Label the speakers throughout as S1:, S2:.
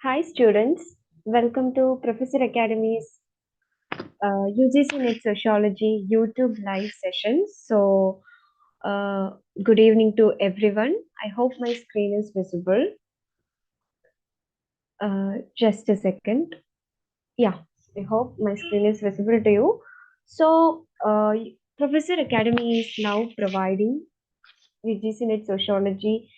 S1: Hi students, welcome to Professor Academy's UGC NET Sociology YouTube live session. Uh, Good evening to everyone. I hope my screen is visible. Just a second. Yeah, I hope my screen is visible to you. So, Professor Academy is now providing UGC NET Sociology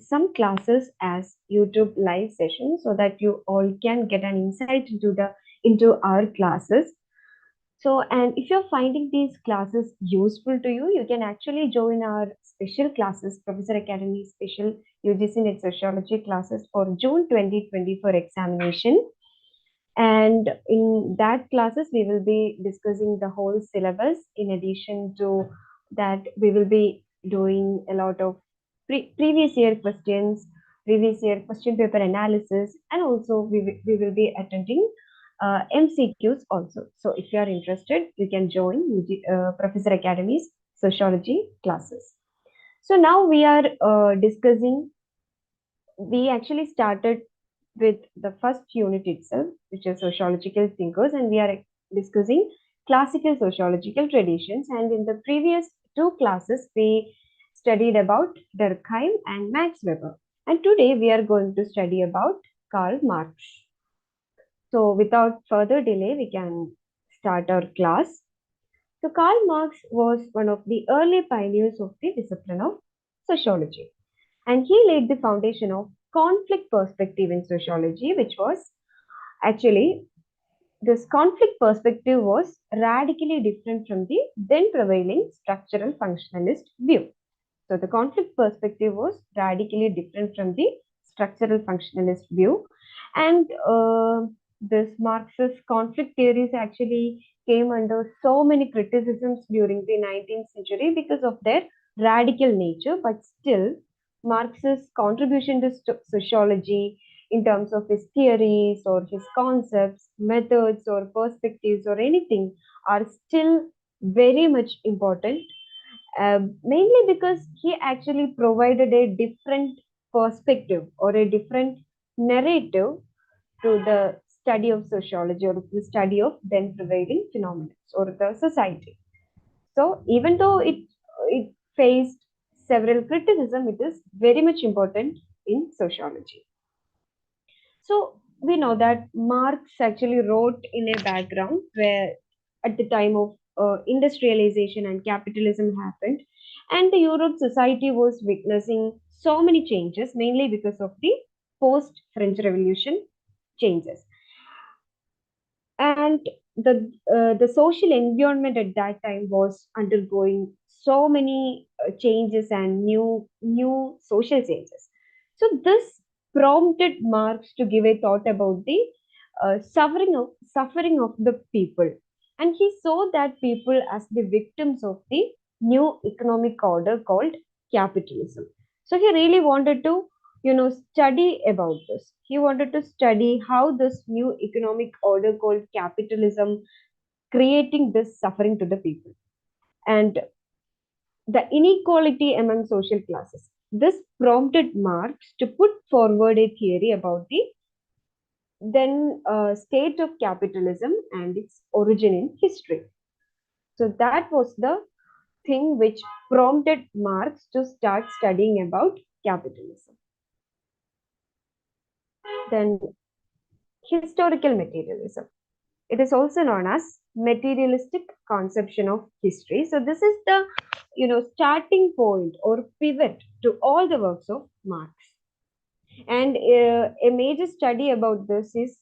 S1: some classes as YouTube live sessions so that you all can get an insight into our classes. So, and if you're finding these classes useful to you, you can actually join our special classes, Professor Academy special UGC NET Sociology classes for June 2024 examination. And in that classes, we will be discussing the whole syllabus. In addition to that, we will be doing a lot of previous year questions, previous year question paper analysis, and also we will be attending MCQs also. So if you are interested, you can join Professor Academy's sociology classes. So now we are discussing, we actually started with the first unit itself, which is sociological thinkers, and we are discussing classical sociological traditions. And in the previous two classes, we studied about Durkheim and Max Weber. And today we are going to study about Karl Marx. So without further delay, we can start our class. So Karl Marx was one of the early pioneers of the discipline of sociology, and he laid the foundation of conflict perspective in sociology, which was actually, this conflict perspective was radically different from the then prevailing structural functionalist view. So the conflict perspective was radically different from the structural functionalist view. And this Marxist conflict theories actually came under so many criticisms during the 19th century because of their radical nature, but still, Marx's contribution to sociology in terms of his theories or his concepts, methods, or perspectives, or anything are still very much important, mainly because he actually provided a different perspective or a different narrative to the study of sociology or the study of then prevailing phenomena or the society. So even though it faced several criticism, it is very much important in sociology. So we know that Marx actually wrote in a background where at the time of industrialization and capitalism happened, and the Europe society was witnessing so many changes, mainly because of the post French Revolution changes. And the social environment at that time was undergoing so many changes and new social changes. So this prompted Marx to give a thought about the suffering of the people, and he saw that people as the victims of the new economic order called capitalism. So he really wanted to study about this. He wanted to study how this new economic order called capitalism creating this suffering to the people and the inequality among social classes. This prompted Marx to put forward a theory about the then state of capitalism and its origin in history. So that was the thing which prompted Marx to start studying about capitalism. Then historical materialism. It is also known as materialistic conception of history. So this is the starting point or pivot to all the works of Marx. And a major study about this is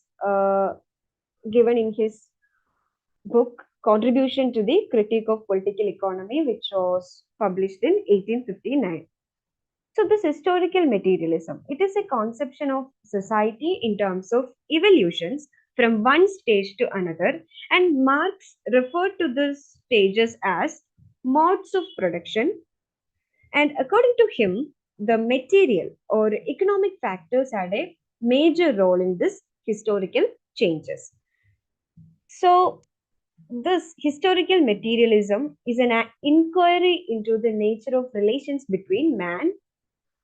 S1: given in his book Contribution to the Critique of Political Economy, which was published in 1859. So this historical materialism, it is a conception of society in terms of evolutions from one stage to another, and Marx referred to these stages as modes of production. And according to him, the material or economic factors had a major role in this historical changes. So this historical materialism is an inquiry into the nature of relations between man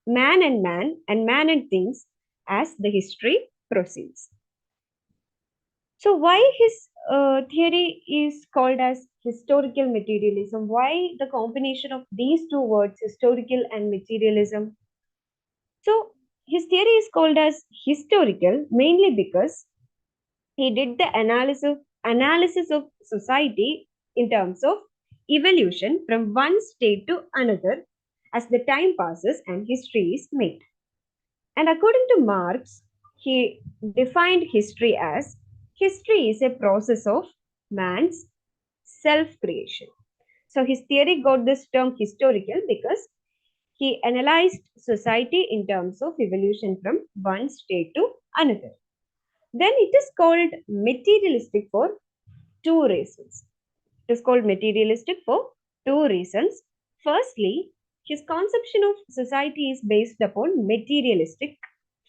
S1: and man and things, as the history proceeds. So why his theory is called as historical materialism? Why the combination of these two words, historical and materialism? So his theory is called as historical mainly because he did the analysis of society in terms of evolution from one state to another as the time passes and history is made. And according to Marx, he defined history as history is a process of man's self creation. So his theory got this term historical because he analyzed society in terms of evolution from one state to another. Then it is called materialistic for two reasons. It is called materialistic for two reasons. Firstly, his conception of society is based upon materialistic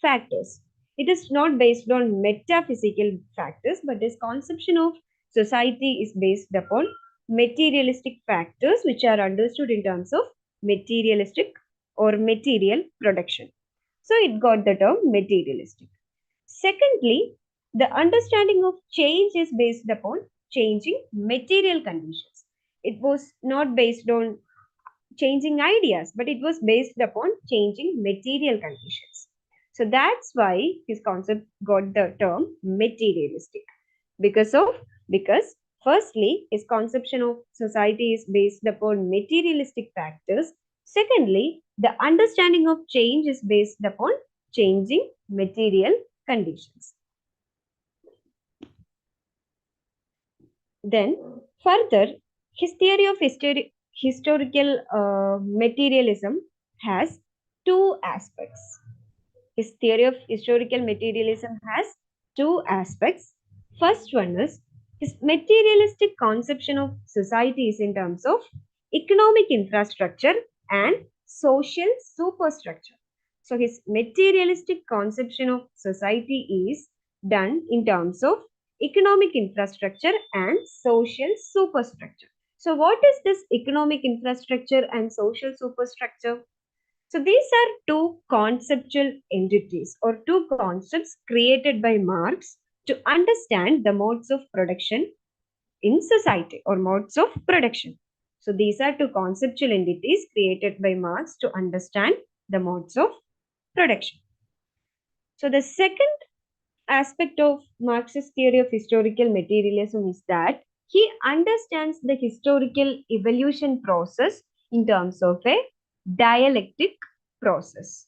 S1: factors. It is not based on metaphysical factors, but his conception of society is based upon materialistic factors, which are understood in terms of materialistic or material production. So it got the term materialistic. Secondly, the understanding of change is based upon changing material conditions. It was not based on changing ideas, but it was based upon changing material conditions. So that's why his concept got the term materialistic. Because of because firstly, his conception of society is based upon materialistic factors. Secondly, the understanding of change is based upon changing material conditions. Then, further, his theory of historical materialism has two aspects. His theory of historical materialism has two aspects. First one is his materialistic conception of societies in terms of economic infrastructure and social superstructure. So his materialistic conception of society is done in terms of economic infrastructure and social superstructure. So what is this economic infrastructure and social superstructure? So these are two conceptual entities or two concepts created by Marx to understand the modes of production in society or modes of production. So these are two conceptual entities created by Marx to understand the modes of production. So the second aspect of Marx's theory of historical materialism is that he understands the historical evolution process in terms of a dialectic process.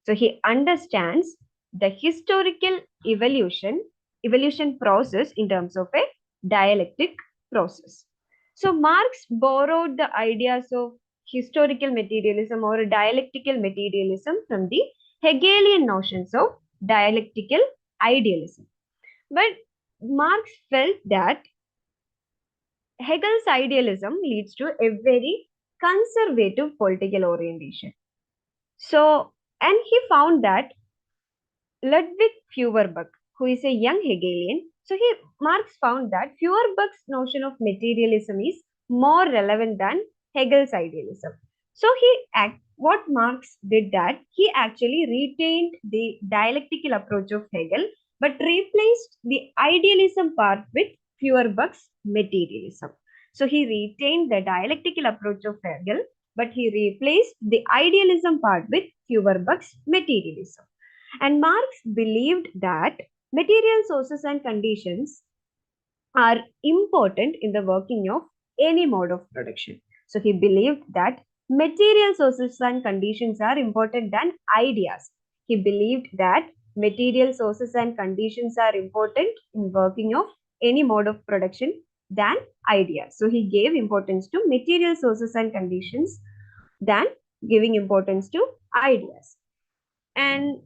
S1: So he understands the historical evolution process in terms of a dialectic process. So Marx borrowed the ideas of historical materialism or dialectical materialism from the Hegelian notions of dialectical idealism. But Marx felt that Hegel's idealism leads to a very conservative political orientation. So, and he found that Ludwig Feuerbach, who is a young Hegelian, so Marx found that Feuerbach's notion of materialism is more relevant than Hegel's idealism. So what Marx did that he actually retained the dialectical approach of Hegel, but replaced the idealism part with Feuerbach's materialism. So he retained the dialectical approach of Hegel, but he replaced the idealism part with Feuerbach's materialism. And Marx believed that material sources and conditions are important in the working of any mode of production. So he believed that material sources and conditions are important than ideas. He believed that material sources and conditions are important in working of any mode of production than ideas. So he gave importance to material sources and conditions than giving importance to ideas. And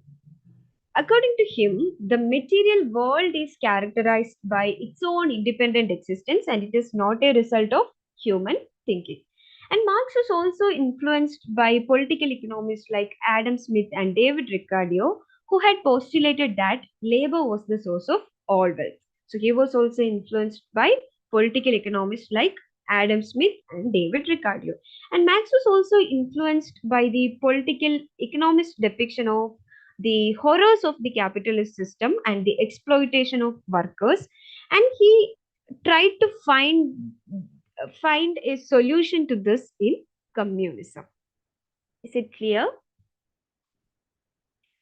S1: according to him, the material world is characterized by its own independent existence and it is not a result of human thinking. And Marx was also influenced by political economists like Adam Smith and David Ricardo, who had postulated that labor was the source of all wealth. So he was also influenced by political economists like Adam Smith and David Ricardo. And Marx was also influenced by the political economist depiction of the horrors of the capitalist system and the exploitation of workers, and he tried to find a solution to this in communism. Is it clear?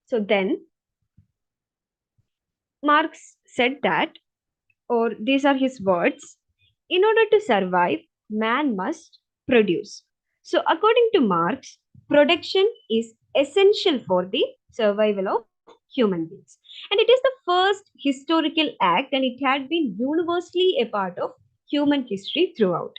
S1: So then Marx said that, or these are his words, in order to survive, man must produce. So, according to Marx, production is essential for the survival of human beings. And it is the first historical act, and it had been universally a part of human history throughout.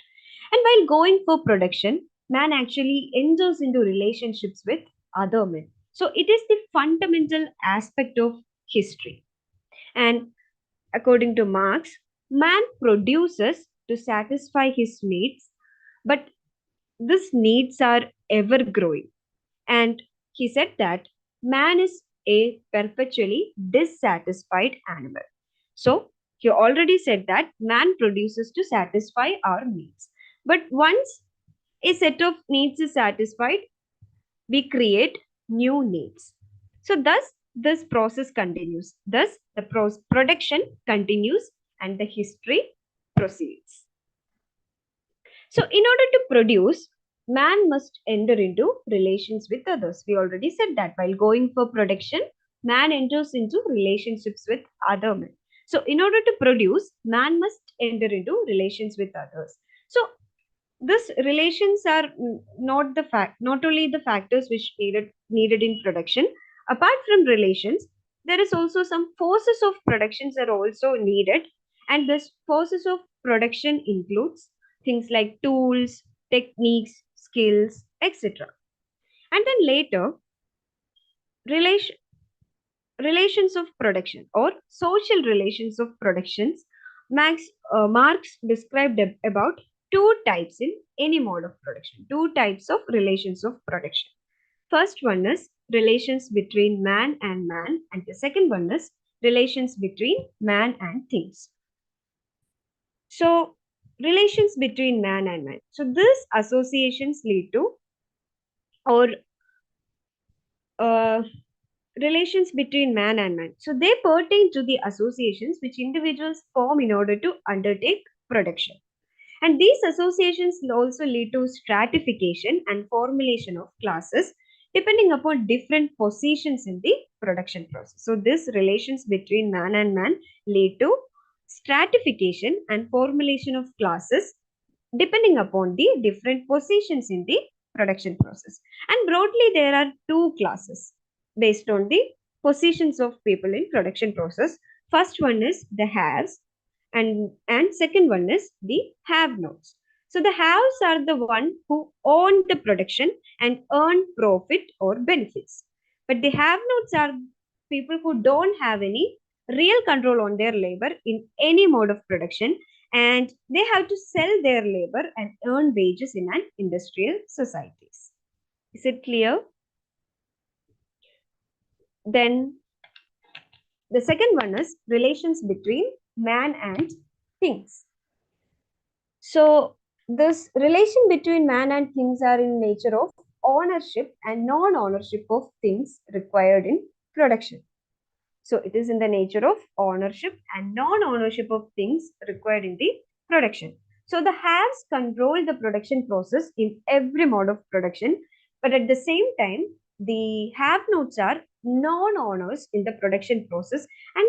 S1: And while going for production, man actually enters into relationships with other men. So, it is the fundamental aspect of history. And according to Marx, man produces to satisfy his needs, but these needs are ever growing. And he said that man is a perpetually dissatisfied animal. So he already said that man produces to satisfy our needs. But once a set of needs is satisfied, we create new needs. So, thus, this process continues. Thus, the production continues and the history proceeds. So, in order to produce, man must enter into relations with others. We already said that while going for production, man enters into relationships with other men. So, in order to produce, man must enter into relations with others. So, this relations are not only the factors which needed in production. Apart from relations, there is also some forces of productions are also needed, and this forces of production includes things like tools, techniques, skills, etc. And then later, relation relations of production or social relations of productions. Marx described about two types in any mode of production, two types of relations of production. First one is relations between man, and the second one is relations between man and things. So, relations between man and man. So, these associations lead to, or uh, relations between man and man. So they pertain to the associations which individuals form in order to undertake production. And these associations will also lead to stratification and formulation of classes depending upon different positions in the production process. So these relations between man and man lead to stratification and formulation of classes depending upon the different positions in the production process. And broadly, there are two classes based on the positions of people in production process. First one is the haves, and second one is the have nots. So the haves are the one who own the production and earn profit or benefits. But the have nots are people who don't have any real control on their labor in any mode of production, and they have to sell their labor and earn wages in an industrial societies. Is it clear? Then the second one is relations between man and things. So this relation between man and things are in nature of ownership and non-ownership of things required in production. So it is in the nature of ownership and non-ownership of things required in the production. So the haves control the production process in every mode of production, but at the same time, the have-nots are non-owners in the production process, and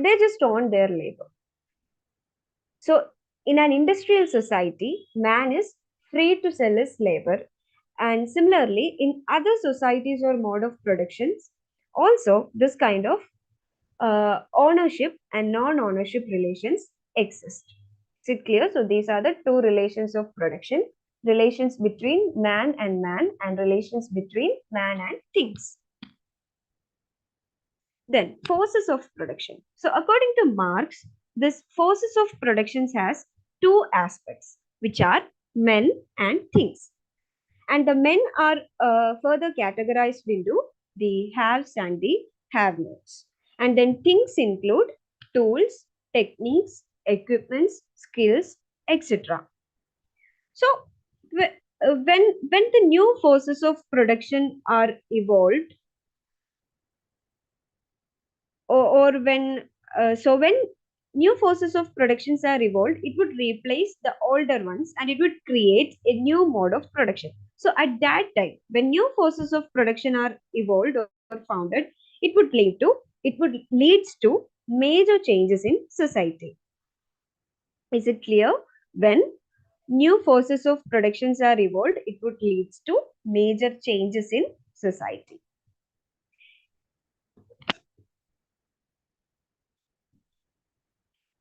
S1: they just own their labor. So in an industrial society, man is free to sell his labor, and similarly in other societies or mode of productions, also this kind of ownership and non-ownership relations exist. Is it clear? So these are the two relations of production: relations between man, and relations between man and things. Then forces of production. So according to Marx, this forces of productions has two aspects, which are men and things. And the men are further categorized into the haves and the have-nots. And then things include tools, techniques, equipments, skills, etc. So when the new forces of production are evolved, or when when new forces of productions are evolved, it would replace the older ones and it would create a new mode of production. So at that time, when new forces of production are evolved or founded, it would leads to major changes in society. Is it clear? When new forces of productions are evolved, it would leads to major changes in society.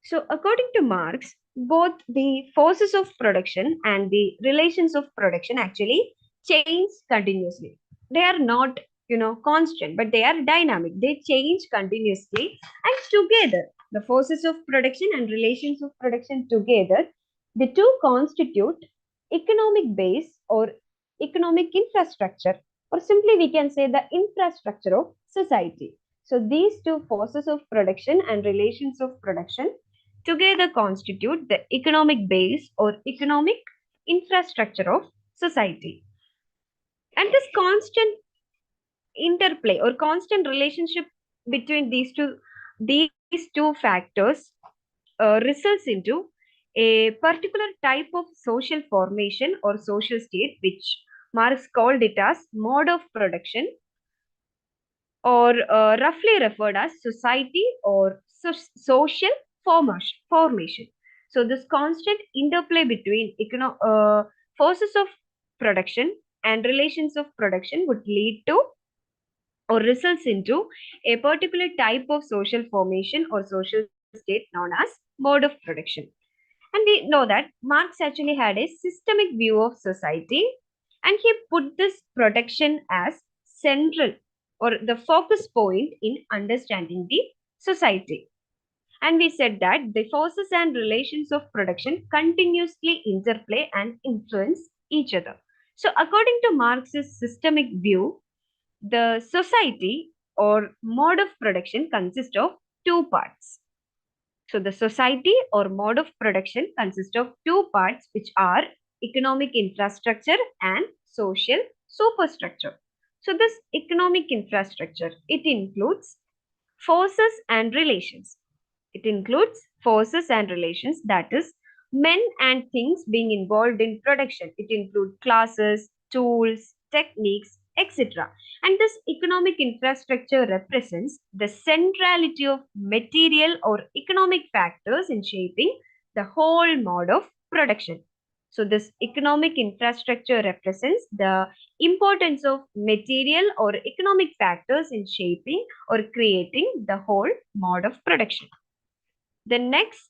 S1: So, according to Marx, both the forces of production and the relations of production actually change continuously. They are not, constant, but they are dynamic. They change continuously, and together, the forces of production and relations of production together, the two constitute economic base or economic infrastructure, or simply we can say the infrastructure of society. So, these two forces of production and relations of production together constitute the economic base or economic infrastructure of society. And this constant interplay or constant relationship between these two factors results into a particular type of social formation or social state, which Marx called it as mode of production, or roughly referred as society or social formation. So, this constant interplay between forces of production and relations of production would lead to or results into a particular type of social formation or social state known as mode of production. And we know that Marx actually had a systemic view of society, and he put this production as central or the focus point in understanding the society. And we said that the forces and relations of production continuously interplay and influence each other. So, according to Marx's systemic view, the society or mode of production consists of two parts. So, the society or mode of production consists of two parts, which are economic infrastructure and social superstructure. So, this economic infrastructure, it includes forces and relations. It includes forces and relations, that is, men and things being involved in production. It includes classes, tools, techniques, etc. And this economic infrastructure represents the centrality of material or economic factors in shaping the whole mode of production. So, this economic infrastructure represents the importance of material or economic factors in shaping or creating the whole mode of production. The next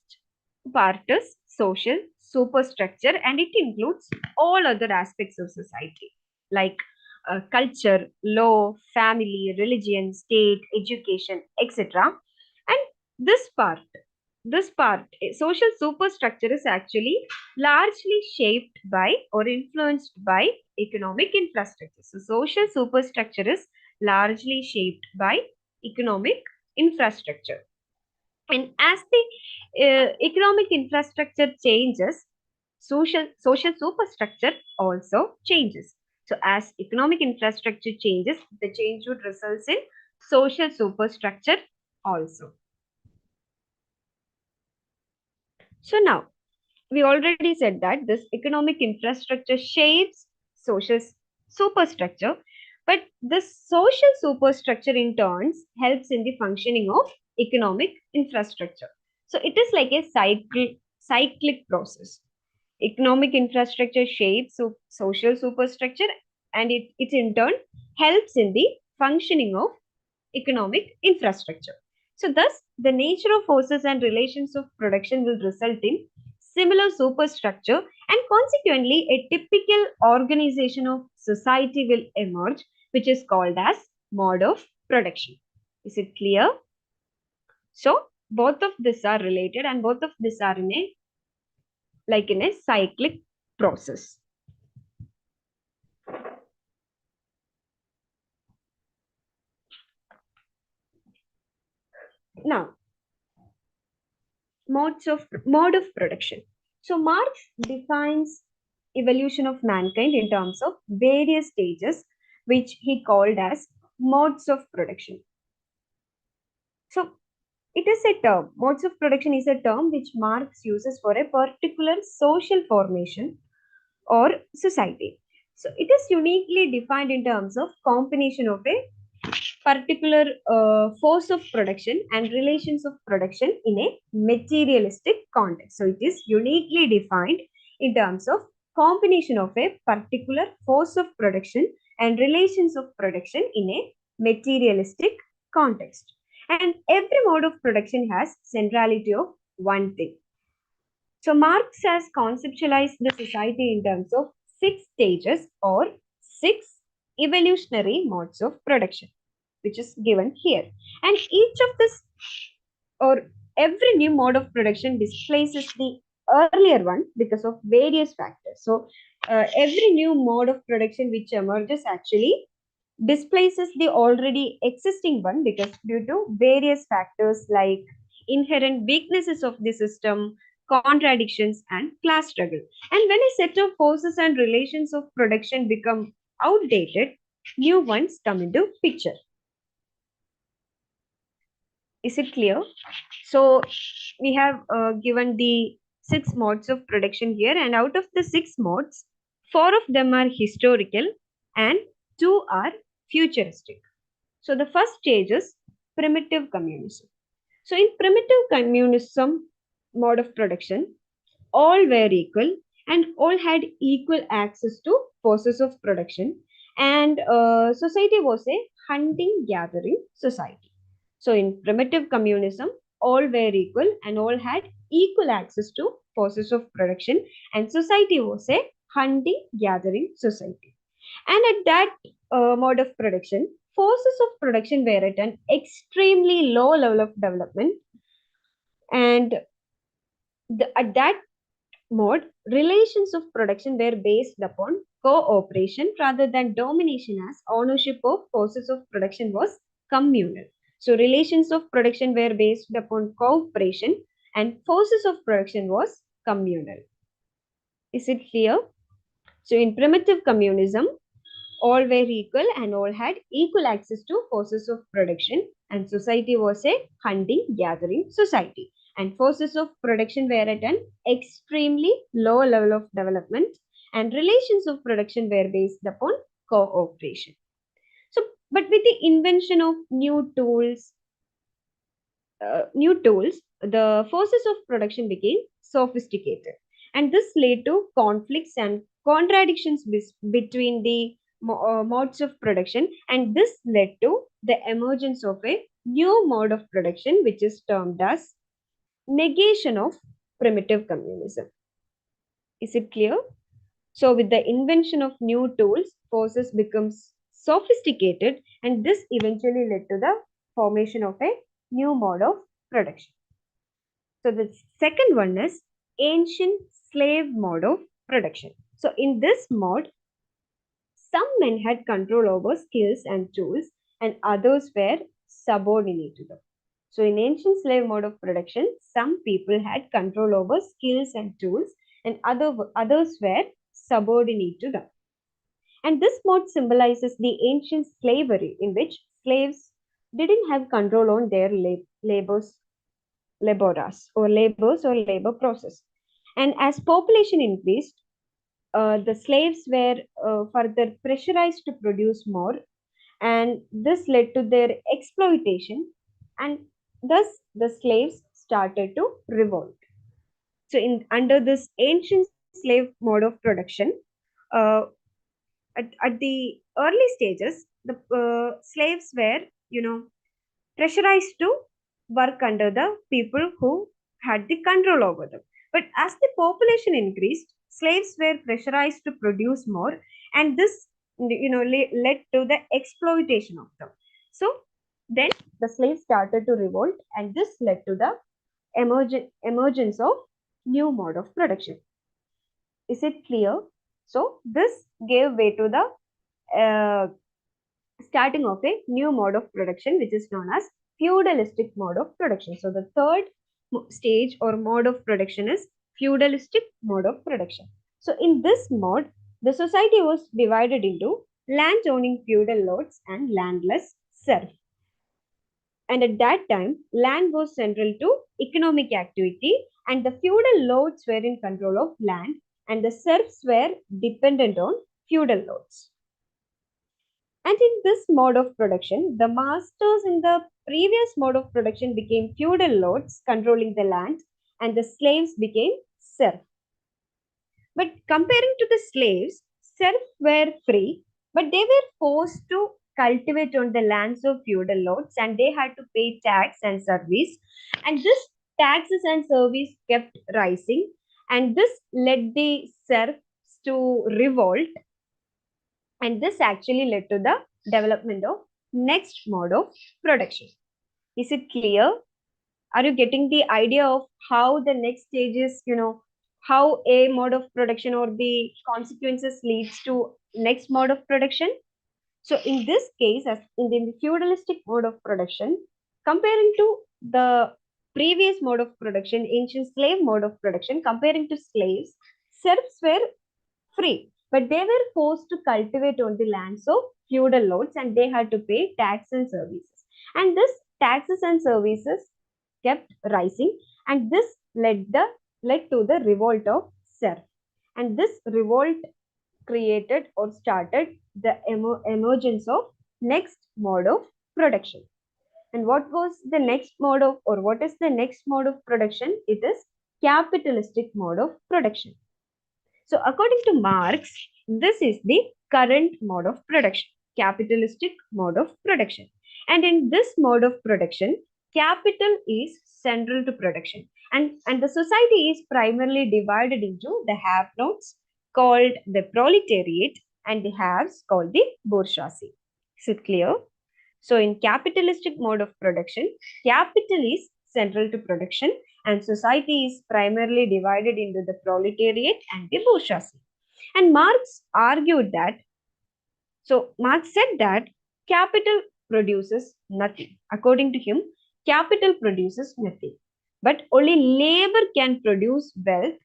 S1: part is social superstructure, and it includes all other aspects of society like culture, law, family, religion, state, education, etc. And social superstructure is actually largely shaped by or influenced by economic infrastructure. So, social superstructure is largely shaped by economic infrastructure. And as the economic infrastructure changes, social superstructure also changes. So, as economic infrastructure changes, the change would result in social superstructure also. So, now we already said that this economic infrastructure shapes social superstructure, but this social superstructure in turns helps in the functioning of economic infrastructure. So it is like a cyclic process. Economic infrastructure shapes social superstructure, and it in turn helps in the functioning of economic infrastructure. So, thus, the nature of forces and relations of production will result in similar superstructure, and consequently, a typical organization of society will emerge, which is called as mode of production. Is it clear? So, both of these are related, and both of these are in a cyclic process. Now, mode of production. So Marx defines evolution of mankind in terms of various stages, which he called as modes of production. So It is a term. Modes of production is a term which Marx uses for a particular social formation or society. So it is uniquely defined in terms of combination of a particular force of production and relations of production in a materialistic context. So it is uniquely defined in terms of combination of a particular force of production and relations of production in a materialistic context. And every mode of production has centrality of one thing. So Marx has conceptualized the society in terms of six stages or six evolutionary modes of production, which is given here. And each of this or every new mode of production displaces the earlier one because of various factors. So every new mode of production which emerges actually displaces the already existing one because due to various factors like inherent weaknesses of the system, contradictions, and class struggle. And when a set of forces and relations of production become outdated, new ones come into picture. Is it clear? So we have given the six modes of production here, and out of the six modes, four of them are historical and two are futuristic. So the first stage is primitive communism. So in primitive communism mode of production, all were equal and all had equal access to forces of production, and society was a hunting gathering society. So in primitive communism, all were equal and all had equal access to forces of production, and society was a hunting gathering society. And at that mode of production, forces of production were at an extremely low level of development, and at that mode, relations of production were based upon cooperation rather than domination, as ownership of forces of production was communal. So relations of production were based upon cooperation and forces of production was communal. Is it clear? So in primitive communism, all were equal and all had equal access to forces of production, and society was a hunting gathering society, and forces of production were at an extremely low level of development, and relations of production were based upon cooperation. So but with the invention of new tools, the forces of production became sophisticated. And this led to conflicts and contradictions between the modes of production. And this led to the emergence of a new mode of production, which is termed as negation of primitive communism. Is it clear? So, with the invention of new tools, forces becomes sophisticated, and this eventually led to the formation of a new mode of production. So, the second one is ancient slave mode of production. So, in this mode, some men had control over skills and tools, and others were subordinate to them. So, in ancient slave mode of production, some people had control over skills and tools, and others were subordinate to them. And this mode symbolizes the ancient slavery in which slaves didn't have control on their labors or labor process. And as population increased, the slaves were further pressurized to produce more, and this led to their exploitation, and thus the slaves started to revolt. So, in under this ancient slave mode of production, uh, at the early stages, the slaves were, pressurized to work under the people who had the control over them. But as the population increased, slaves were pressurized to produce more, and this, led to the exploitation of them. So then the slaves started to revolt, and this led to the emergence of new mode of production. Is it clear? So this gave way to the uh, starting of a new mode of production, which is known as feudalistic mode of production. So the third stage or mode of production is feudalistic mode of production. So in this mode, the society was divided into land owning feudal lords and landless serfs. And at that time, land was central to economic activity, and the feudal lords were in control of land, and the serfs were dependent on feudal lords. And in this mode of production, the masters in the previous mode of production became feudal lords controlling the land, and the slaves became serfs. But comparing to the slaves, serfs were free, but they were forced to cultivate on the lands of feudal lords, and they had to pay tax and service. And this taxes and service kept rising, and this led the serfs to revolt, and this actually led to the development of next mode of production. Is it clear? Are you getting the idea of how the next stage is, how a mode of production or the consequences leads to next mode of production? So in this case, as in the feudalistic mode of production, comparing to the previous mode of production, ancient slave mode of production, comparing to slaves, serfs were free, but they were forced to cultivate on the lands of feudal lords, and they had to pay tax and services. And this taxes and services kept rising, and this led to the revolt of serf. And this revolt created or started the emergence of next mode of production. And what was the next mode of, or what is the next mode of production? It is capitalistic mode of production. So according to Marx, this is the current mode of production, capitalistic mode of production. And in this mode of production, capital is central to production. And the society is primarily divided into the have-nots called the proletariat and the haves called the bourgeoisie. Is it clear? So in capitalistic mode of production, capital is central to production and society is primarily divided into the proletariat and the bourgeoisie. And Marx said that capital produces nothing. According to him, capital produces nothing. But only labor can produce wealth.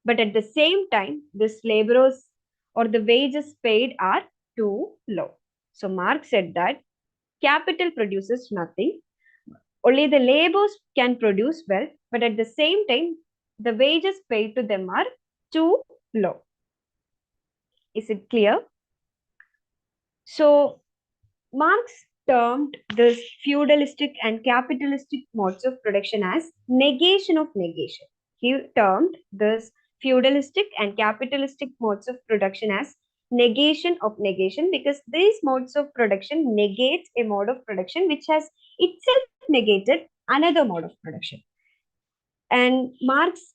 S1: But at the same time, this laborers or the wages paid are too low. So Marx said that capital produces nothing. Only the laborers can produce wealth, but at the same time, the wages paid to them are too low. Is it clear? So, Marx termed this feudalistic and capitalistic modes of production as negation of negation. He termed this feudalistic and capitalistic modes of production as negation of negation because these modes of production negate a mode of production which has itself negated another mode of production. And Marx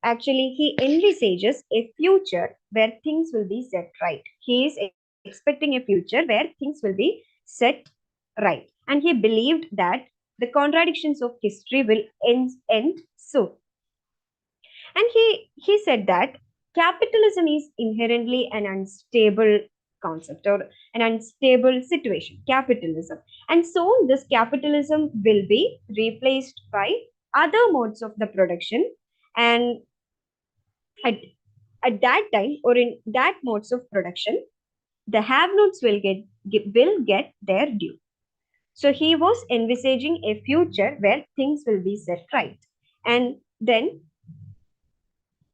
S1: actually he envisages a future where things will be set right. He is expecting a future where things will be set right. And he believed that the contradictions of history will end soon. And he said that capitalism is inherently an unstable concept or an unstable situation, capitalism. And so this capitalism will be replaced by other modes of the production. And at that time or in that modes of production, the have-nots will get their due. So he was envisaging a future where things will be set right. And then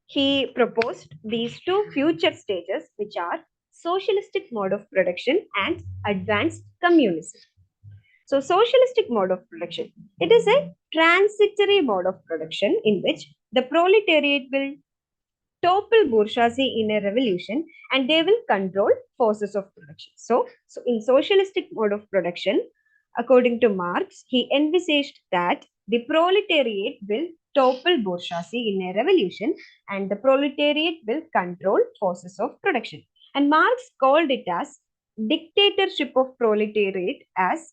S1: he proposed these two future stages, which are socialistic mode of production and advanced communism. So socialistic mode of production, it is a transitory mode of production in which the proletariat will topple bourgeoisie in a revolution and they will control forces of production. So in socialistic mode of production, according to Marx, he envisaged that the proletariat will topple bourgeoisie in a revolution and the proletariat will control forces of production. And Marx called it as dictatorship of proletariat as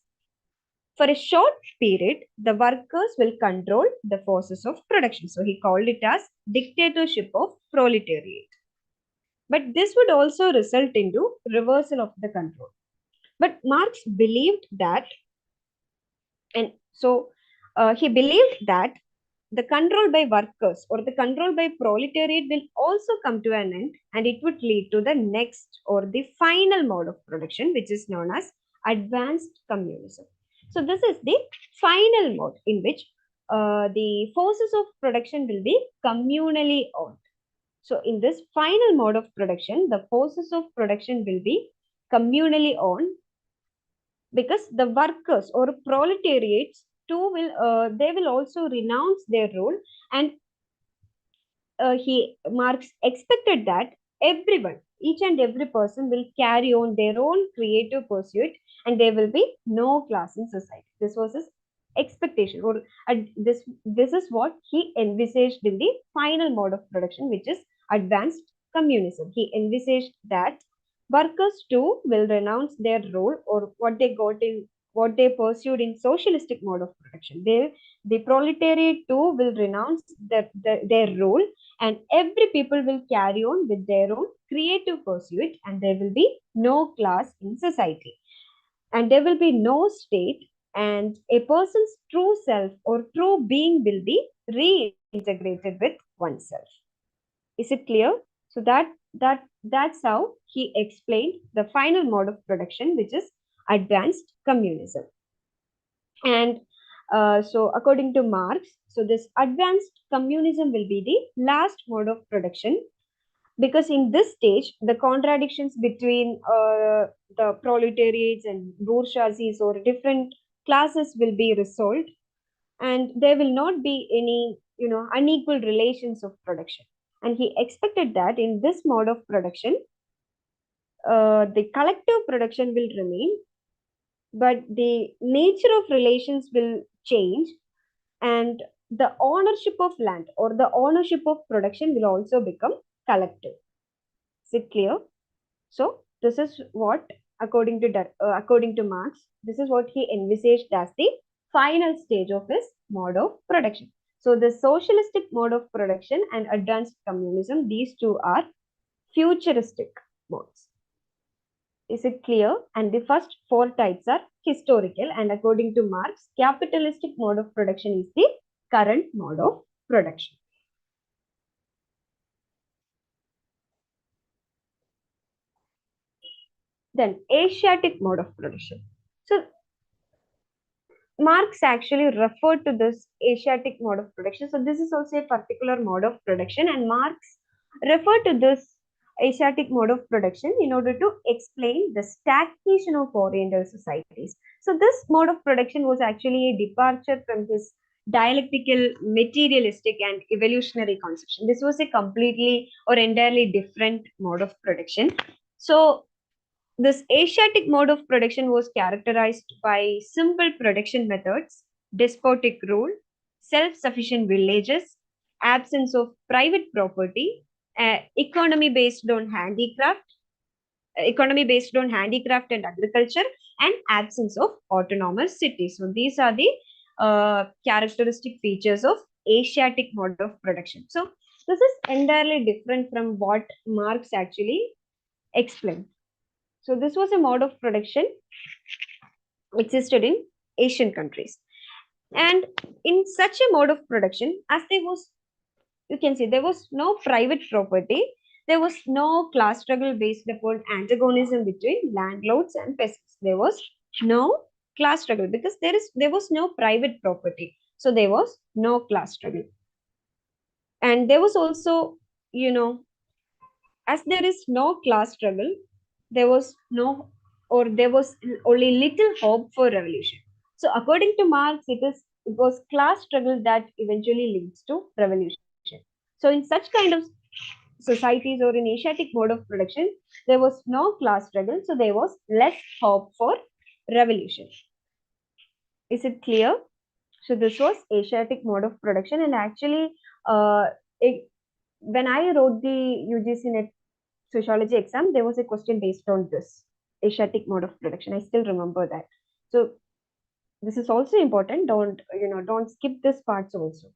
S1: for a short period, the workers will control the forces of production. So he called it as dictatorship of proletariat. But this would also result into reversal of the control. But Marx believed that, and so he believed that the control by workers or the control by proletariat will also come to an end and it would lead to the next or the final mode of production, which is known as advanced communism. So this is the final mode in which the forces of production will be communally owned. So in this final mode of production, the forces of production will be communally owned, because the workers or proletariats too will they will also renounce their role. And he Marx expected that everyone, each and every person, will carry on their own creative pursuit, and there will be no class in society. This was his expectation, or this is what he envisaged in the final mode of production, which is advanced communism. He envisaged that workers too will renounce their role, or what they pursued in socialistic mode of production. The proletariat too will renounce their role, and every people will carry on with their own creative pursuit, and there will be no class in society, and there will be no state, and a person's true self or true being will be reintegrated with oneself. Is it clear? So that's how he explained the final mode of production, which is advanced communism. And so according to Marx, so this advanced communism will be the last mode of production, because in this stage the contradictions between the proletariats and bourgeoisies or different classes will be resolved, and there will not be any unequal relations of production. And he expected that in this mode of production, the collective production will remain, but the nature of relations will change, and the ownership of land or the ownership of production will also become collective. Is it clear? So this is what, according to Marx, this is what he envisaged as the final stage of his mode of production. So the socialistic mode of production and advanced communism, these two are futuristic modes. Is it clear? And the first four types are historical, and according to Marx, capitalistic mode of production is the current mode of production. Then Asiatic mode of production. So Marx actually referred to this Asiatic mode of production. So this is also a particular mode of production, and Marx referred to this Asiatic mode of production in order to explain the stagnation of Oriental societies. So this mode of production was actually a departure from his dialectical, materialistic, and evolutionary conception. This was a completely or entirely different mode of production. So this Asiatic mode of production was characterized by simple production methods, despotic rule, self-sufficient villages, absence of private property, economy based on handicraft and agriculture, and absence of autonomous cities. So these are the characteristic features of Asiatic mode of production. So this is entirely different from what Marx actually explained. So this was a mode of production existed in Asian countries. And in such a mode of production, as there was, you can see, there was no private property, there was no class struggle based upon antagonism between landlords and peasants. There was no class struggle because there was no private property. So there was no class struggle. And there was also, as there is no class struggle, there was only little hope for revolution. So according to Marx, it was class struggle that eventually leads to revolution. So in such kind of societies or in Asiatic mode of production, there was no class struggle, so there was less hope for revolution. Is it clear? So this was Asiatic mode of production, and actually, when I wrote the UGC NET sociology exam, there was a question based on this Asiatic mode of production. I still remember that. So this is also important. Don't skip this parts also.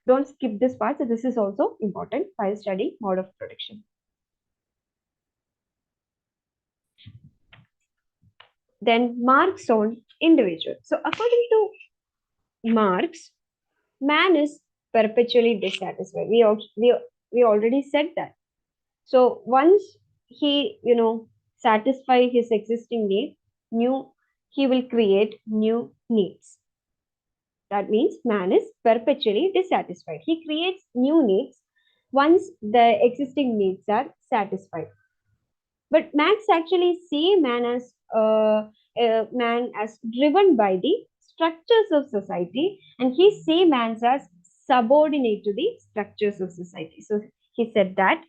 S1: Don't skip this part. So this is also important while studying mode of production. Then Marx on individual. So according to Marx, man is perpetually dissatisfied. We already said that. So once he satisfy his existing need, he will create new needs. That means man is perpetually dissatisfied. He creates new needs once the existing needs are satisfied. But Marx actually see man as driven by the structures of society, and he see man as subordinate to the structures of society. So he said that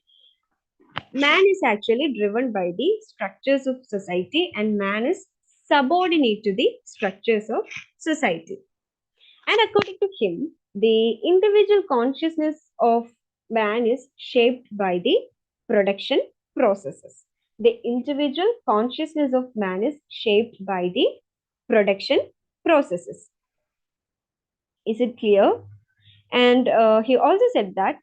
S1: man is actually driven by the structures of society, and man is subordinate to the structures of society. And according to him, the individual consciousness of man is shaped by the production processes. The individual consciousness of man is shaped by the production processes. Is it clear? And he also said that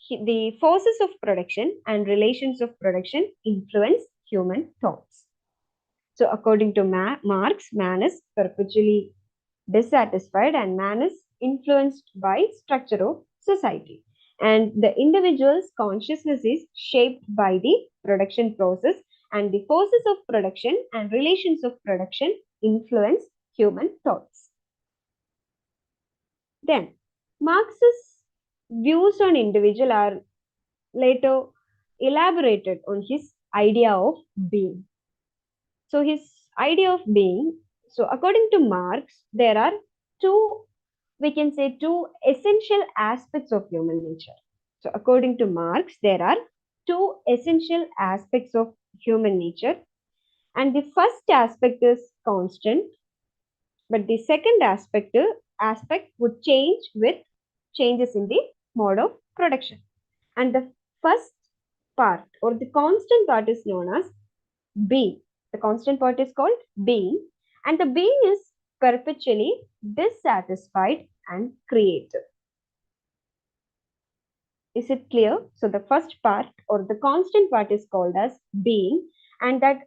S1: the forces of production and relations of production influence human thoughts. So, according to Marx, man is perpetually dissatisfied and man is influenced by structure of society, and the individual's consciousness is shaped by the production process, and the forces of production and relations of production influence human thoughts. Then Marx's views on individual are later elaborated on his idea of being. So his idea of being, so according to Marx, there are two, we can say two essential aspects of human nature. So according to Marx, there are two essential aspects of human nature, and the first aspect is constant, but the second aspect would change with changes in the mode of production. And the first part or the constant part is known as being. The constant part is called being, and the being is perpetually dissatisfied and creative. Is it clear? So the first part or the constant part is called as being, and that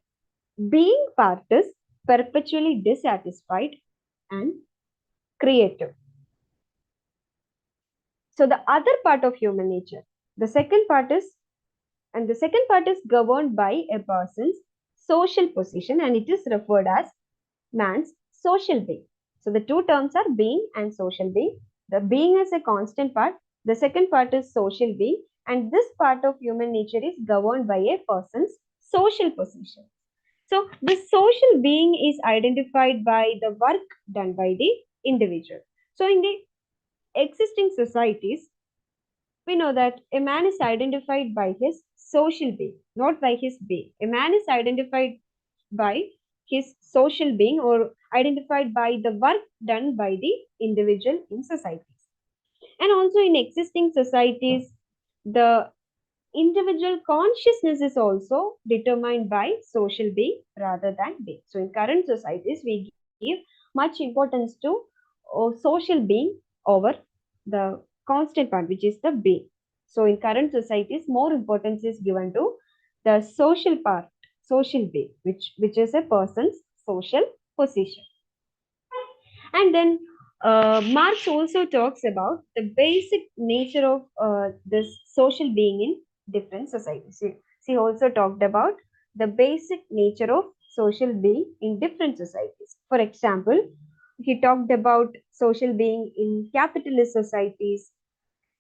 S1: being part is perpetually dissatisfied and creative. So the other part of human nature, the second part is, and the second part is governed by a person's social position, and it is referred as man's social being. So the two terms are being and social being. The being is a constant part. The second part is social being, and this part of human nature is governed by a person's social position. So the social being is identified by the work done by the individual. So in the existing societies, we know that a man is identified by his social being, not by his being. A man is identified by his social being or identified by the work done by the individual in societies. And also in existing societies, the individual consciousness is also determined by social being rather than being. So in current societies, we give much importance to social being over the constant part, which is the being. So in current societies, more importance is given to the social part, social being, which is a person's social position. And then Marx also talks about the basic nature of this social being in different societies. He also talked about the basic nature of social being in different societies. For example, he talked about social being in capitalist societies.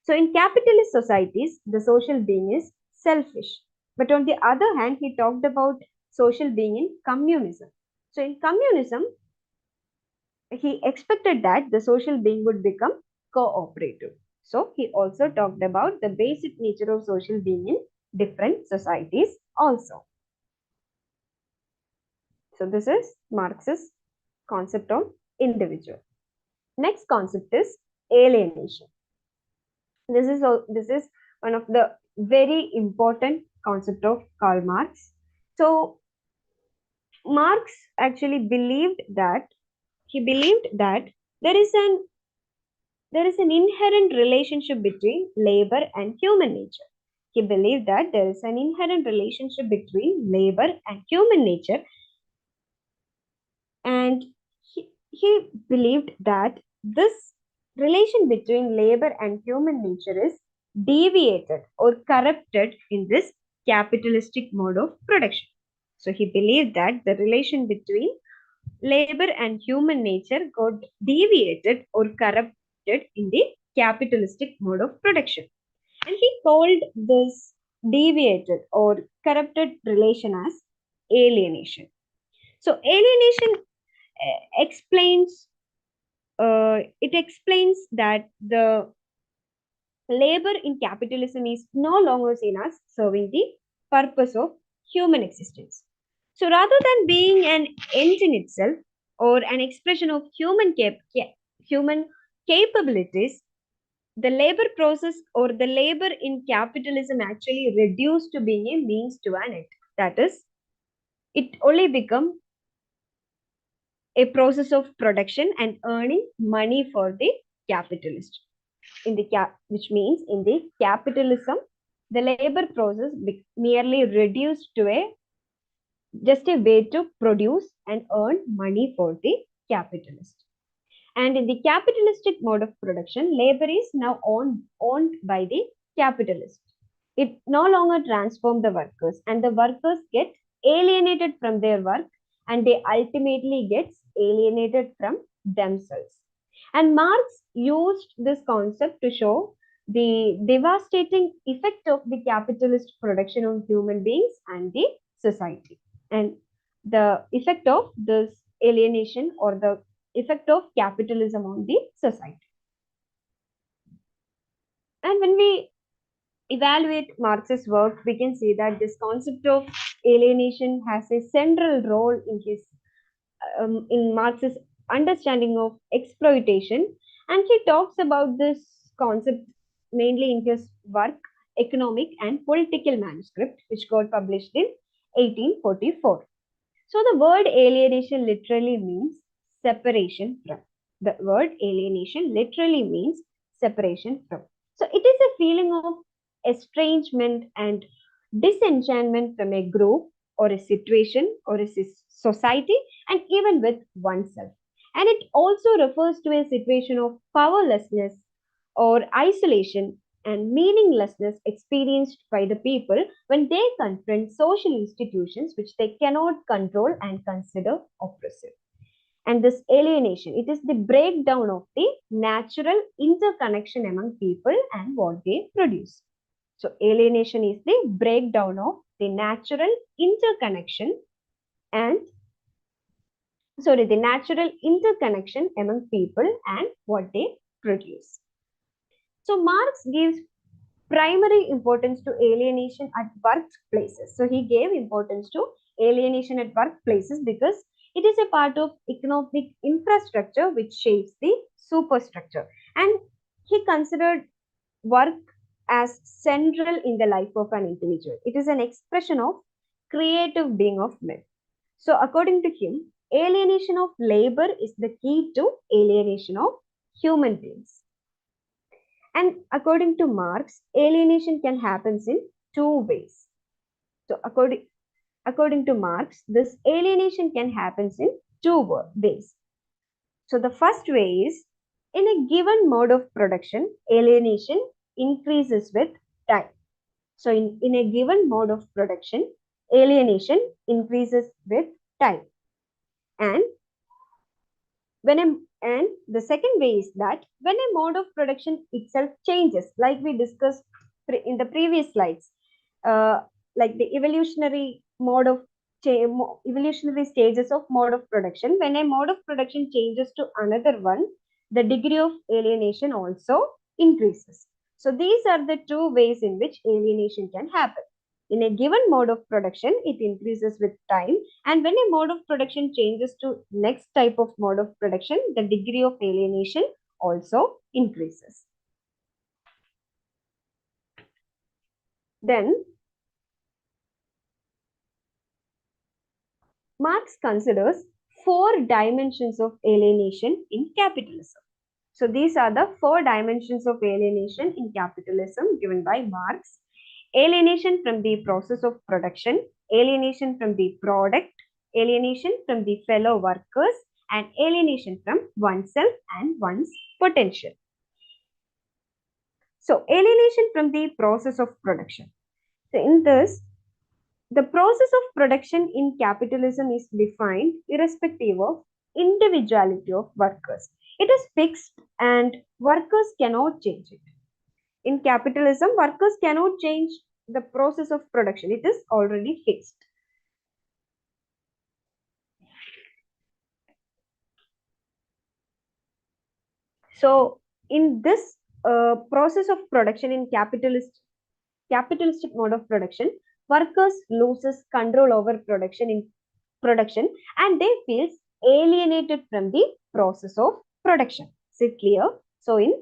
S1: So in capitalist societies, the social being is selfish. But on the other hand, he talked about social being in communism. So in communism, he expected that the social being would become cooperative. So he also talked about the basic nature of social being in different societies also. So this is Marx's concept of individual. Next concept is alienation. This is one of the very important concept of Karl Marx. So Marx actually believed that there is an inherent relationship between labor and human nature. He believed that there is an inherent relationship between labor and human nature, and he believed that this relation between labor and human nature is deviated or corrupted in this capitalistic mode of production. So he believed that the relation between labor and human nature got deviated or corrupted in the capitalistic mode of production. And he called this deviated or corrupted relation as alienation. So alienation explains it explains that the labor in capitalism is no longer seen as serving the purpose of human existence. So rather than being an end in itself or an expression of human capabilities, the labor process or the labor in capitalism actually reduced to being a means to an end. That is, it only become a process of production and earning money for the capitalist. Which means in the capitalism, the labor process merely reduced to a just a way to produce and earn money for the capitalist. And in the capitalistic mode of production, labor is now owned by the capitalist. It no longer transforms the workers, and the workers get alienated from their work, and they ultimately get alienated from themselves. And Marx used this concept to show the devastating effect of the capitalist production on human beings and the society, and the effect of this alienation or the effect of capitalism on the society. And when we evaluate Marx's work, we can see that this concept of alienation has a central role in Marx's understanding of exploitation, and he talks about this concept mainly in his work Economic and Political Manuscript, which got published in 1844. So the word alienation literally means separation from. The word alienation literally means separation from. So it is a feeling of estrangement and disenchantment from a group or a situation or a society and even with oneself. And it also refers to a situation of powerlessness or isolation and meaninglessness experienced by the people when they confront social institutions which they cannot control and consider oppressive. And this alienation, it is the breakdown of the natural interconnection among people and what they produce. So alienation is the breakdown of the natural interconnection and the natural interconnection among people and what they produce. So Marx gives primary importance to alienation at workplaces. So he gave importance to alienation at workplaces because it is a part of economic infrastructure which shapes the superstructure. And he considered work as central in the life of an individual. It is an expression of creative being of men. So according to him, alienation of labor is the key to alienation of human beings. And according to Marx, alienation can happen in two ways. So according to Marx, this alienation can happen in two ways. So the first way is, in a given mode of production, alienation increases with time. So in a given mode of production, alienation increases with time. And and the second way is that when a mode of production itself changes, like we discussed in the previous slides, like the evolutionary stages of mode of production, when a mode of production changes to another one, the degree of alienation also increases. So these are the two ways in which alienation can happen. In a given mode of production, it increases with time, and when a mode of production changes to next type of mode of production, the degree of alienation also increases. Then Marx considers four dimensions of alienation in capitalism. So these are the four dimensions of alienation in capitalism given by Marx. Alienation from the process of production, alienation from the product, alienation from the fellow workers, and alienation from oneself and one's potential. So alienation from the process of production. So in this, the process of production in capitalism is defined irrespective of individuality of workers. It is fixed and workers cannot change it. In capitalism, workers cannot change the process of production. It is already fixed. So, in this process of production in capitalistic mode of production, workers loses control over production and they feel alienated from the process of production. Is it clear? So, in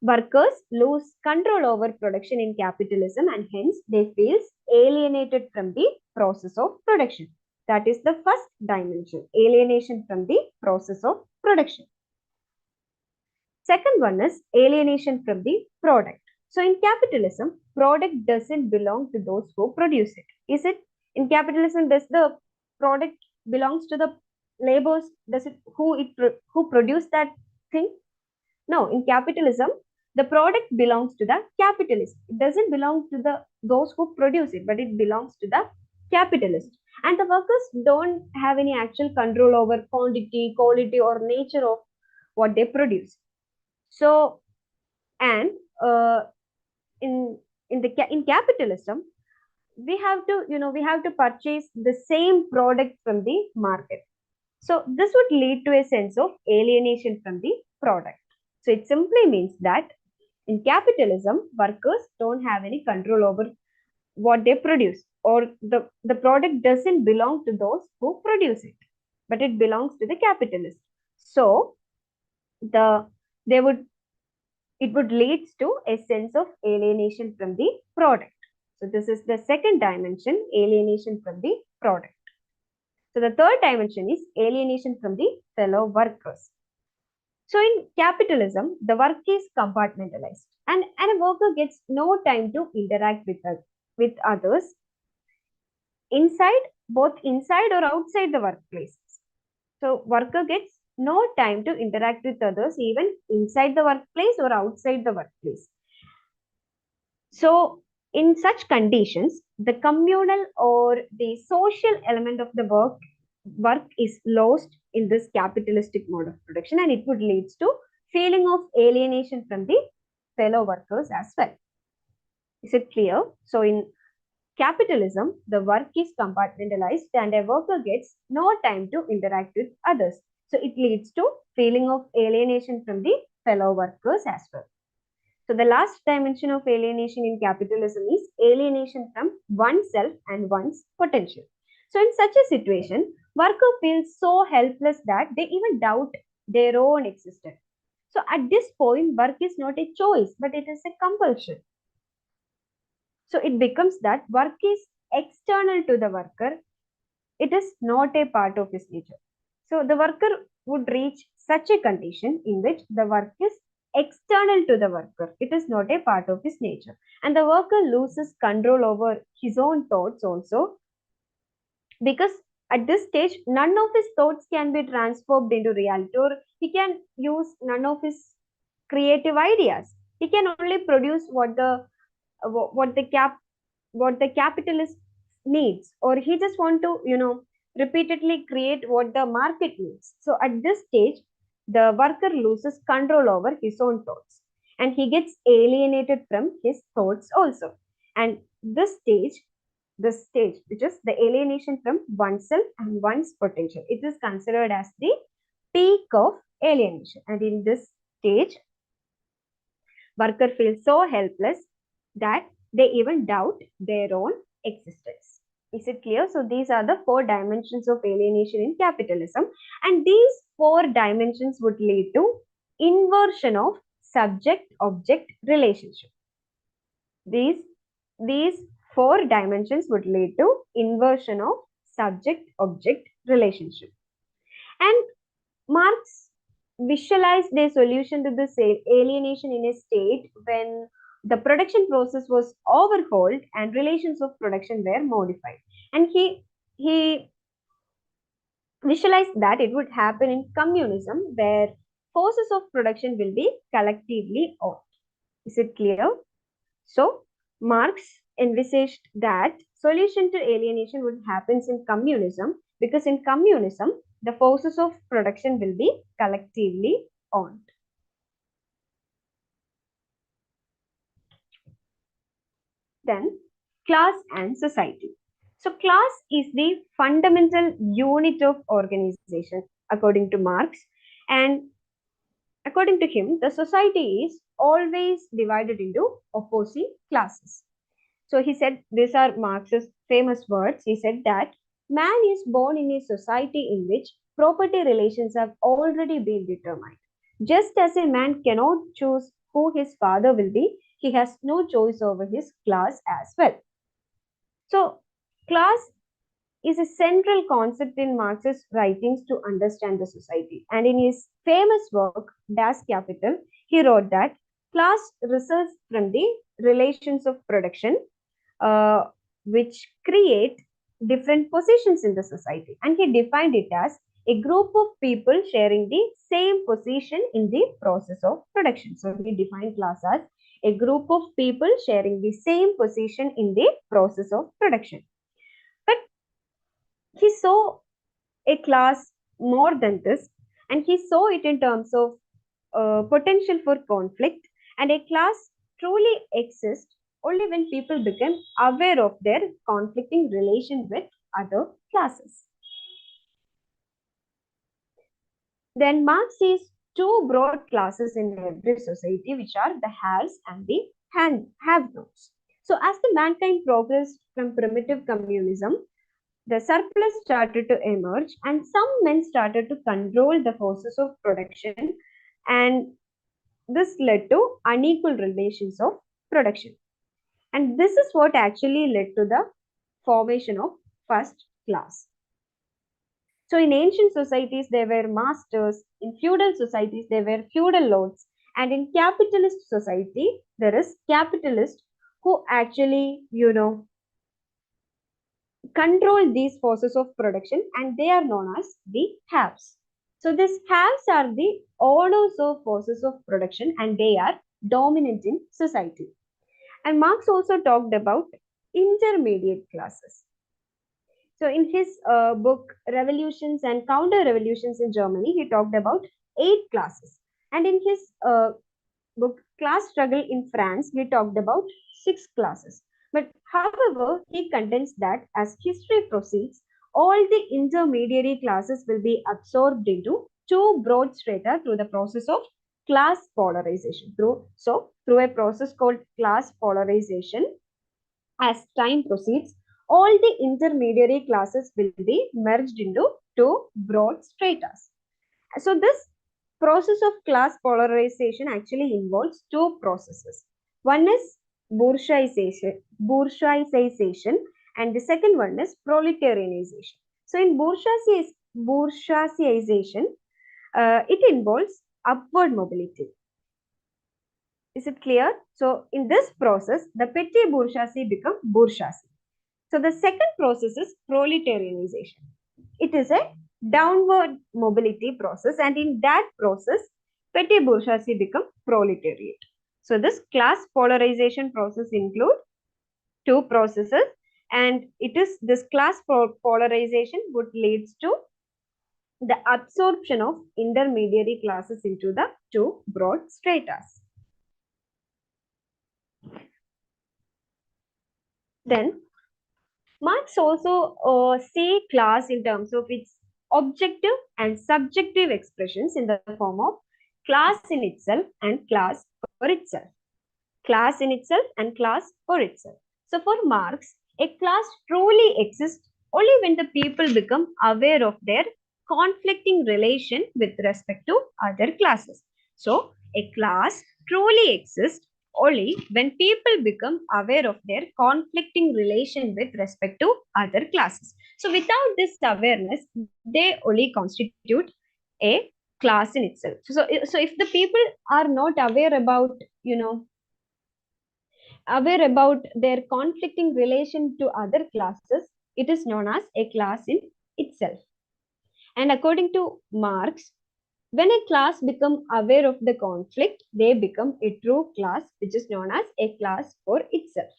S1: workers lose control over production in capitalism and hence they feel alienated from the process of production. That is the first dimension, alienation from the process of production. Second one is alienation from the product. So in capitalism, product doesn't belong to those who produce it. Is it? In capitalism, does the product belongs to the laborers? Does it who produce that thing? No, in capitalism, the product belongs to the capitalist. It doesn't belong to those who produce it, but it belongs to the capitalist. And the workers don't have any actual control over quantity, quality, or nature of what they produce. So, and in in capitalism, we have to purchase the same product from the market. So this would lead to a sense of alienation from the product. So it simply means that in capitalism, workers don't have any control over what they produce, or the product doesn't belong to those who produce it, but it belongs to the capitalist. So the they would it would lead to a sense of alienation from the product. So this is the second dimension, alienation from the product. So the third dimension is alienation from the fellow workers. So in capitalism, the work is compartmentalized and a worker gets no time to interact with others both inside or outside the workplace. So worker gets no time to interact with others even inside the workplace or outside the workplace. So in such conditions, the communal or the social element of the work is lost in this capitalistic mode of production, and it would lead to feeling of alienation from the fellow workers as well. Is it clear? So in capitalism, the work is compartmentalized and a worker gets no time to interact with others. So it leads to feeling of alienation from the fellow workers as well. So the last dimension of alienation in capitalism is alienation from oneself and one's potential. So in such a situation, worker feels so helpless that they even doubt their own existence. So at this point, work is not a choice, but it is a compulsion. So it becomes that work is external to the worker. It is not a part of his nature. So the worker would reach such a condition in which the work is external to the worker. It is not a part of his nature. And the worker loses control over his own thoughts also, because at this stage, none of his thoughts can be transformed into reality, or he can use none of his creative ideas. He can only produce what the capitalist needs, or he just want to repeatedly create what the market needs. So at this stage, the worker loses control over his own thoughts and he gets alienated from his thoughts also. And this stage which is the alienation from oneself and one's potential, it is considered as the peak of alienation. And in this stage, worker feels so helpless that they even doubt their own existence. Is it clear? So these are the 4 dimensions of alienation in capitalism, and these 4 dimensions would lead to inversion of subject-object relationship. These 4 dimensions would lead to inversion of subject-object relationship. And Marx visualized a solution to this alienation in a state when the production process was overhauled and relations of production were modified. And he visualized that it would happen in communism, where forces of production will be collectively owned. Is it clear? So Marx envisaged that solution to alienation would happen in communism, because in communism, the forces of production will be collectively owned. Then, class and society. So, class is the fundamental unit of organization, according to Marx. And according to him, the society is always divided into opposing classes. So, he said, these are Marx's famous words. He said that man is born in a society in which property relations have already been determined. Just as a man cannot choose who his father will be, he has no choice over his class as well. So, class is a central concept in Marx's writings to understand the society. And in his famous work, Das Kapital, he wrote that class results from the relations of production, uh, which create different positions in the society. And he defined it as a group of people sharing the same position in the process of production. So he defined class as a group of people sharing the same position in the process of production. But he saw a class more than this, and he saw it in terms of potential for conflict, and a class truly exists only when people become aware of their conflicting relation with other classes. Then Marx sees two broad classes in every society, which are the haves and the have-nots. So as the mankind progressed from primitive communism, the surplus started to emerge, and some men started to control the forces of production, and this led to unequal relations of production. And this is what actually led to the formation of first class. So, in ancient societies, there were masters, in feudal societies, there were feudal lords, and in capitalist society, there is capitalist who actually, control these forces of production, and they are known as the haves. So these haves are the owners of forces of production, and they are dominant in society. And Marx also talked about intermediate classes. So in his book Revolutions and Counter Revolutions in Germany, he talked about 8 classes. And in his book Class Struggle in France, he talked about 6 classes. But however, he contends that as history proceeds, all the intermediary classes will be absorbed into two broad strata through the process of class polarization. Through a process called class polarization, as time proceeds, all the intermediary classes will be merged into two broad stratas. So this process of class polarization actually involves two processes. One is bourgeoisization, and the second one is proletarianization. So in bourgeoisization, it involves upward mobility. Is it clear? So in this process, the petty bourgeoisie become bourgeoisie. So the second process is proletarianization. It is a downward mobility process, and in that process, petty bourgeoisie become proletariat. So this class polarization process include two processes, and it is this class polarization would leads to the absorption of intermediary classes into the two broad stratas. Then Marx also see class in terms of its objective and subjective expressions in the form of class in itself and class for itself. Class in itself and class for itself. So for Marx, a class truly exists only when the people become aware of their conflicting relation with respect to other classes. So a class truly exists only when people become aware of their conflicting relation with respect to other classes. So without this awareness, they only constitute a class in itself. So if the people are not aware about, aware about their conflicting relation to other classes, it is known as a class in itself. And according to Marx, when a class become aware of the conflict, they become a true class, which is known as a class for itself.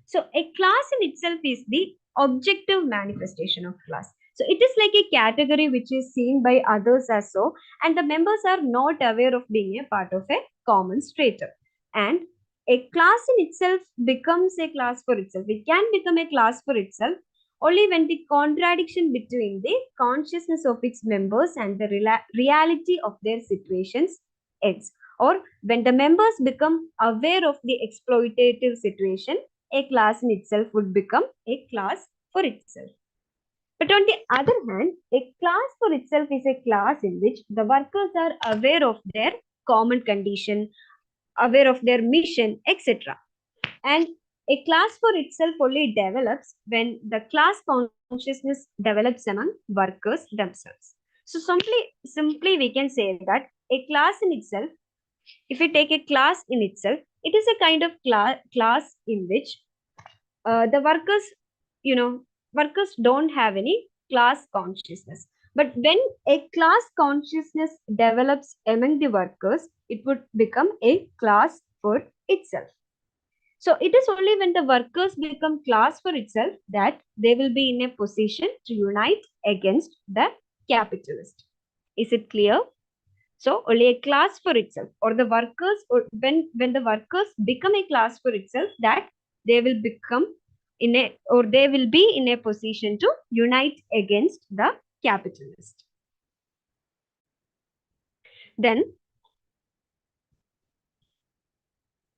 S1: So a class in itself is the objective manifestation of class. So it is like a category which is seen by others as so, and the members are not aware of being a part of a common stratum. And a class in itself becomes a class for itself. It can become a class for itself only when the contradiction between the consciousness of its members and the reality of their situations ends, or when the members become aware of the exploitative situation, a class in itself would become a class for itself. But on the other hand, a class for itself is a class in which the workers are aware of their common condition, aware of their mission, etc. And a class for itself only develops when the class consciousness develops among workers themselves. So simply we can say that a class in itself, if we take a class in itself, it is a kind of class in which the workers, you know, workers don't have any class consciousness. But when a class consciousness develops among the workers, it would become a class for itself. So it is only when the workers become class for itself that they will be in a position to unite against the capitalist. Is it clear? So only a class for itself, or the workers, or when the workers become a class for itself, that they will become in a, or they will be in a position to unite against the capitalist. Then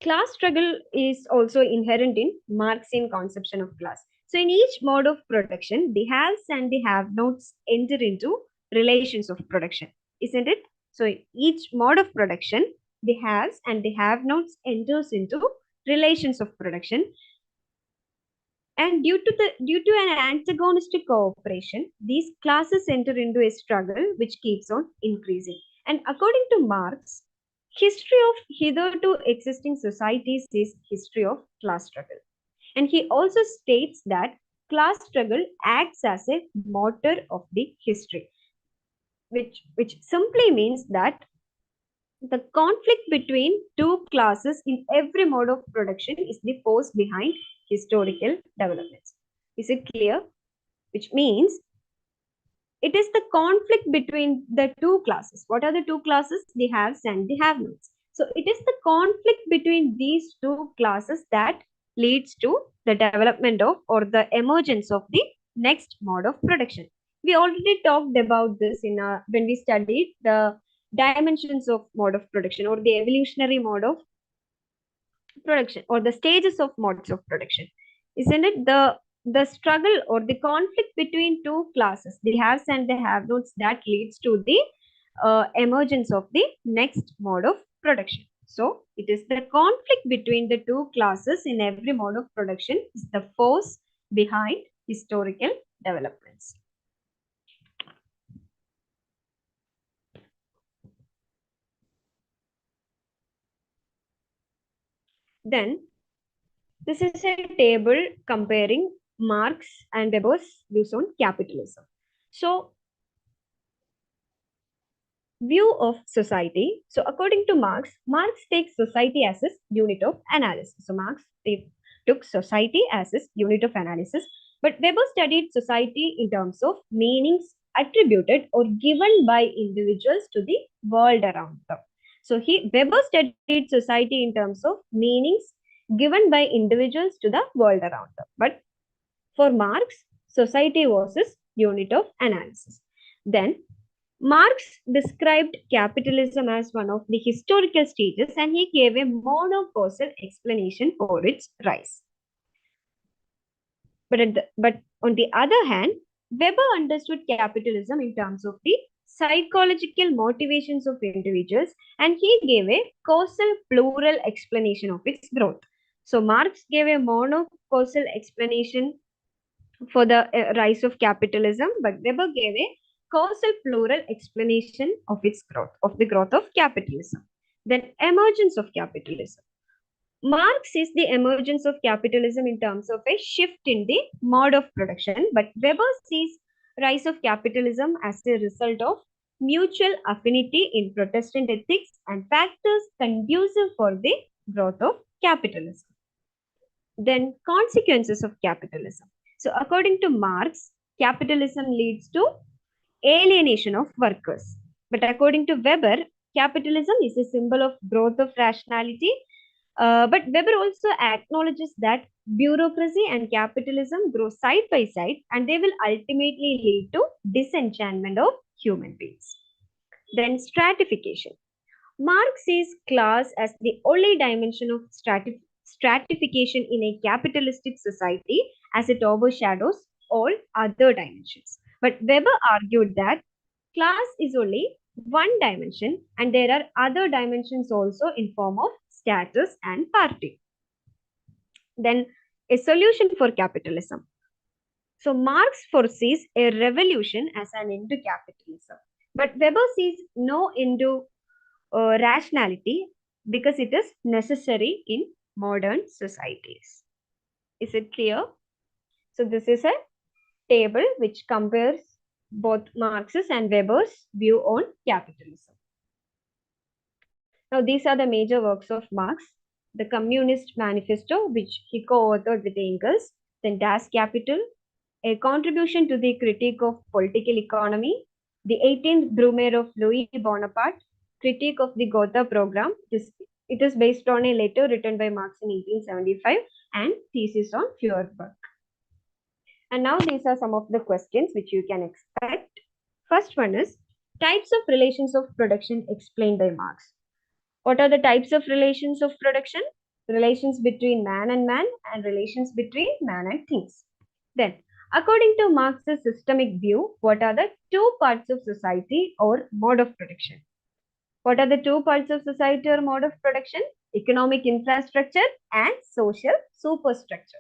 S1: class struggle is also inherent in Marxian conception of class. So in each mode of production, the haves and the have-nots enter into relations of production, isn't it? So in each mode of production, the haves and the have-nots enters into relations of production. And due to an antagonistic cooperation, these classes enter into a struggle which keeps on increasing. And according to Marx, history of hitherto existing societies is history of class struggle. And he also states that class struggle acts as a motor of the history, which simply means that the conflict between two classes in every mode of production is the force behind historical developments. Is it clear? Which means it is the conflict between the two classes. What are the two classes? The haves and the have-nots. So it is the conflict between these two classes that leads to the development of, or the emergence of, the next mode of production. We already talked about this in when we studied the dimensions of mode of production, or the evolutionary mode of production, or the stages of modes of production. Isn't it the struggle or the conflict between two classes, the haves and the have-nots, that leads to the emergence of the next mode of production. So it is the conflict between the two classes in every mode of production is the force behind historical developments. Then this is a table comparing Marx and Weber's views on capitalism. So view of society. So according to Marx, Marx takes society as his unit of analysis. So Marx took society as his unit of analysis, but Weber studied society in terms of meanings attributed or given by individuals to the world around them. So Weber studied society in terms of meanings given by individuals to the world around them. But for Marx, society was his unit of analysis. Then Marx described capitalism as one of the historical stages, and he gave a monocausal explanation for its rise. But on the other hand, Weber understood capitalism in terms of the psychological motivations of individuals, and he gave a causal plural explanation of its growth. So Marx gave a monocausal explanation for the rise of capitalism, but Weber gave a causal plural explanation of its growth, of the growth of capitalism. Then emergence of capitalism. Marx sees the emergence of capitalism in terms of a shift in the mode of production, but Weber sees rise of capitalism as a result of mutual affinity in Protestant ethics and factors conducive for the growth of capitalism. Then consequences of capitalism. So according to Marx, capitalism leads to alienation of workers. But according to Weber, capitalism is a symbol of growth of rationality. But Weber also acknowledges that bureaucracy and capitalism grow side by side and they will ultimately lead to disenchantment of human beings. Then stratification. Marx sees class as the only dimension of stratification in a capitalistic society as it overshadows all other dimensions. But Weber argued that class is only one dimension and there are other dimensions also in form of status and party. Then a solution for capitalism. So Marx foresees a revolution as an end to capitalism. But Weber sees no end to rationality because it is necessary in modern societies. Is it clear? So this is a table which compares both Marx's and Weber's view on capitalism. Now these are the major works of Marx. The Communist Manifesto, which he co-authored with Engels, then Das Kapital, a contribution to the critique of political economy, the 18th Brumaire of Louis Bonaparte, critique of the Gotha program. It is based on a letter written by Marx in 1875 and thesis on Feuerbach. And now these are some of the questions which you can expect. First one is types of relations of production explained by Marx. What are the types of relations of production? Relations between man and relations between man and things. Then, according to Marx's systemic view, what are the two parts of society or mode of production? What are the two parts of society or mode of production? Economic infrastructure and social superstructure.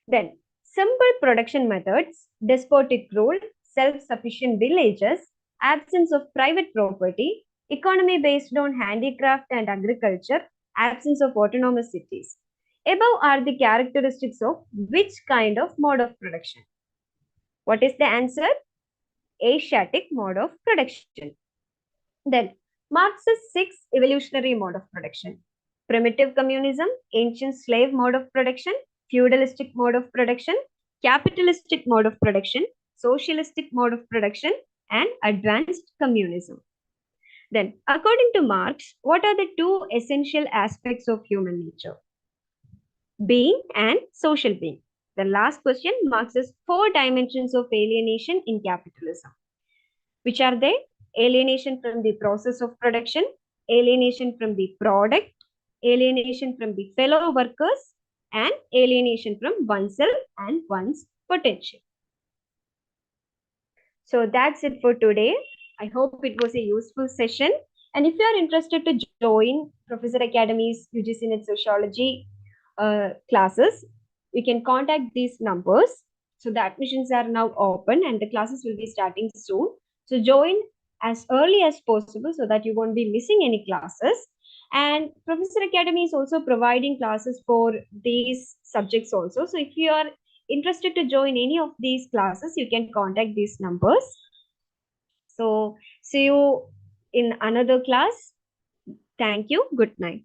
S1: Then, simple production methods, despotic rule, self-sufficient villages, absence of private property, economy based on handicraft and agriculture, absence of autonomous cities. Above are the characteristics of which kind of mode of production? What is the answer? Asiatic mode of production. Then, Marx's 6 evolutionary mode of production. Primitive communism, ancient slave mode of production, feudalistic mode of production, capitalistic mode of production, socialistic mode of production, and advanced communism. Then, according to Marx, what are the two essential aspects of human nature? Being and social being. The last question, Marx's 4 dimensions of alienation in capitalism. Which are they? Alienation from the process of production, alienation from the product, alienation from the fellow workers, and alienation from oneself and one's potential. So that's it for today. I hope it was a useful session. And if you are interested to join Professor Academy's UGC NET Sociology classes, you can contact these numbers. So the admissions are now open and the classes will be starting soon. So join as early as possible so that you won't be missing any classes. And Professor Academy is also providing classes for these subjects also. So if you are interested to join any of these classes, you can contact these numbers. So see you in another class. Thank you. Good night.